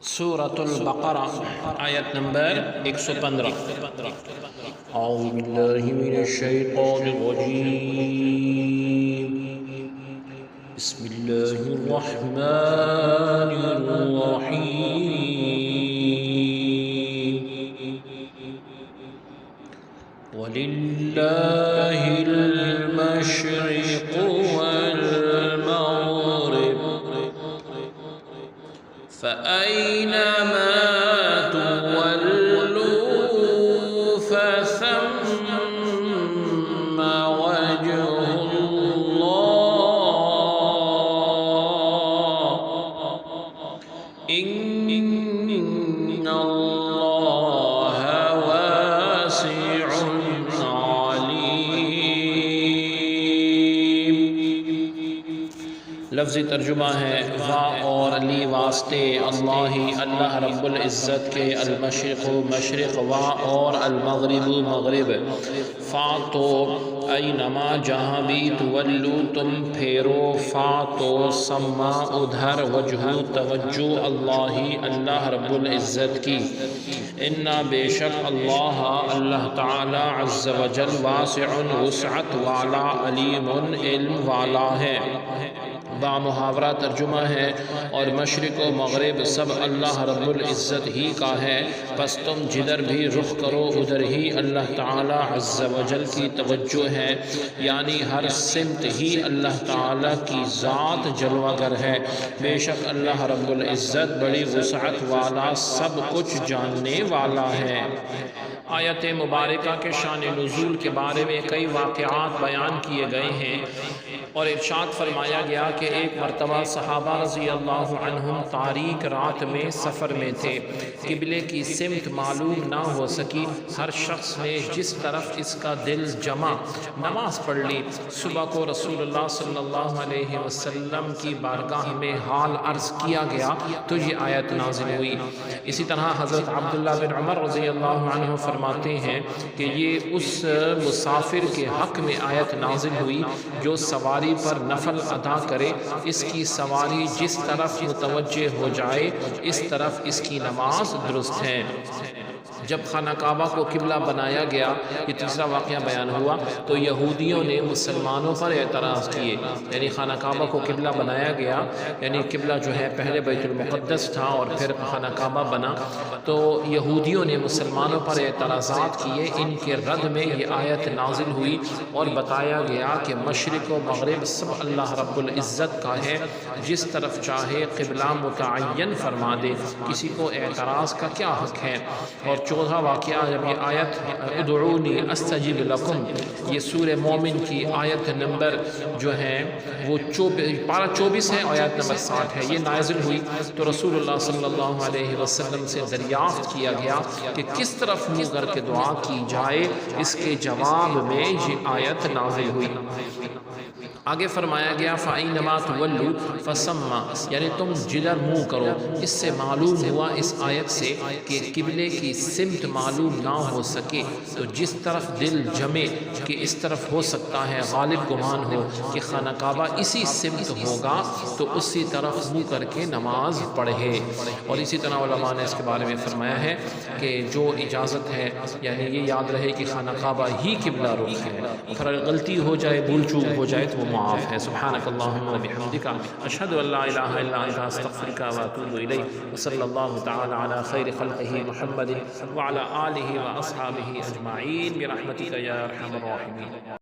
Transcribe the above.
سورة البقرہ آیت نمبر 115۔ اعوذ باللہ من الشیطان الرجیم، بسم اللہ الرحمن الرحیم۔ وَلِلَّهِ الْمَشْرِقُ وَالْمَغْرِبُ فَأَيْنَمَا تُوَلُّوا فَثَمَّ وَجْهُ اللَّهِ إِنَّ اللَّهَ وَاسِعٌ عَلِيمٌ۔ لفظی ترجمہ ہے وا اور علی واسطے اللہ اللہ رب العزت کے المشرق مشرق وا اور المغرب مغرب فا تو اینما جہاں بھی تولو تم پھیرو فا تو سما ادھر وجہ توجہ اللہ اللہ رب العزت کی انا بے شک اللہ اللہ تعالی عز وجل واسع وسعت والا علیم علم والا ہے۔ با محاورہ ترجمہ ہے اور مشرق و مغرب سب اللہ رب العزت ہی کا ہے، پس تم جدھر بھی رخ کرو ادھر ہی اللہ تعالی عز و جل کی توجہ ہے، یعنی ہر سمت ہی اللہ تعالی کی ذات جلوہ گر ہے۔ بے شک اللہ رب العزت بڑی وسعت والا سب کچھ جاننے والا ہے۔ آیت مبارکہ کے شان نزول کے بارے میں کئی واقعات بیان کیے گئے ہیں اور ارشاد فرمایا گیا کہ ایک مرتبہ صحابہ رضی اللہ عنہم تاریک رات میں سفر میں تھے، قبلے کی سمت معلوم نہ ہو سکی، ہر شخص نے جس طرف اس کا دل جمع نماز پڑھ لی۔ صبح کو رسول اللہ صلی اللہ علیہ وسلم کی بارگاہ میں حال عرض کیا گیا تو یہ آیت نازل ہوئی۔ اسی طرح حضرت عبداللہ بن عمر رضی اللہ عنہ فرماتے ہیں کہ یہ اس مسافر کے حق میں آیت نازل ہوئی جو سواری پر نفل ادا کرے، اس کی سواری جس طرف متوجہ ہو جائے اس طرف اس کی نماز درست ہے۔ جب خانہ کعبہ کو قبلہ بنایا گیا، یہ تیسرا واقعہ بیان ہوا، تو یہودیوں نے مسلمانوں پر اعتراض کیے، یعنی خانہ کعبہ کو قبلہ بنایا گیا، یعنی قبلہ جو ہے پہلے بیت المقدس تھا اور پھر خانہ کعبہ بنا، تو یہودیوں نے مسلمانوں پر اعتراضات کیے، ان کے رد میں یہ آیت نازل ہوئی اور بتایا گیا کہ مشرق و مغرب سب اللہ رب العزت کا ہے، جس طرف چاہے قبلہ متعین فرما دے، کسی کو اعتراض کا کیا حق ہے۔ اور چوتھا واقعہ جب یہ آیت ادعونی استجب لکم، یہ سورہ مومن کی آیت نمبر جو ہے وہ پارہ 24 ہے، آیت نمبر 60 ہے، یہ نازل ہوئی تو رسول اللہ صلی اللہ علیہ وسلم سے دریافت کیا گیا کہ کس طرف منہ کر کے دعا کی جائے، اس کے جواب میں یہ آیت نازل ہوئی۔ آگے فرمایا گیا فَأَيْنَمَا تُوَلُّوا فَثَمَّ، یعنی تم جدھر منہ کرو۔ اس سے معلوم ہوا اس آیت سے کہ قبلے کی سمت معلوم نہ ہو سکے تو جس طرف دل جمے کہ اس طرف ہو سکتا ہے، غالب گمان ہو کہ خانہ کعبہ اسی سمت ہوگا تو اسی طرف منہ کر کے نماز پڑھے۔ اور اسی طرح علماء نے اس کے بارے میں فرمایا ہے کہ جو اجازت ہے، یعنی یہ یاد رہے کہ خانہ کعبہ ہی قبلہ رخ ہے، اگر غلطی ہو جائے بھول چوک ہو جائے تو وہ معاف ہے۔ سبحانک اللہم و بحمدک اشہد ان لا الہ الا انت استغفرک و اتوب الیک، وصلی اللہ تعالی علی خیر خلقہ محمد وعلی آلہ و اصحابہ اجمعین برحمتک یا ارحم الراحمین۔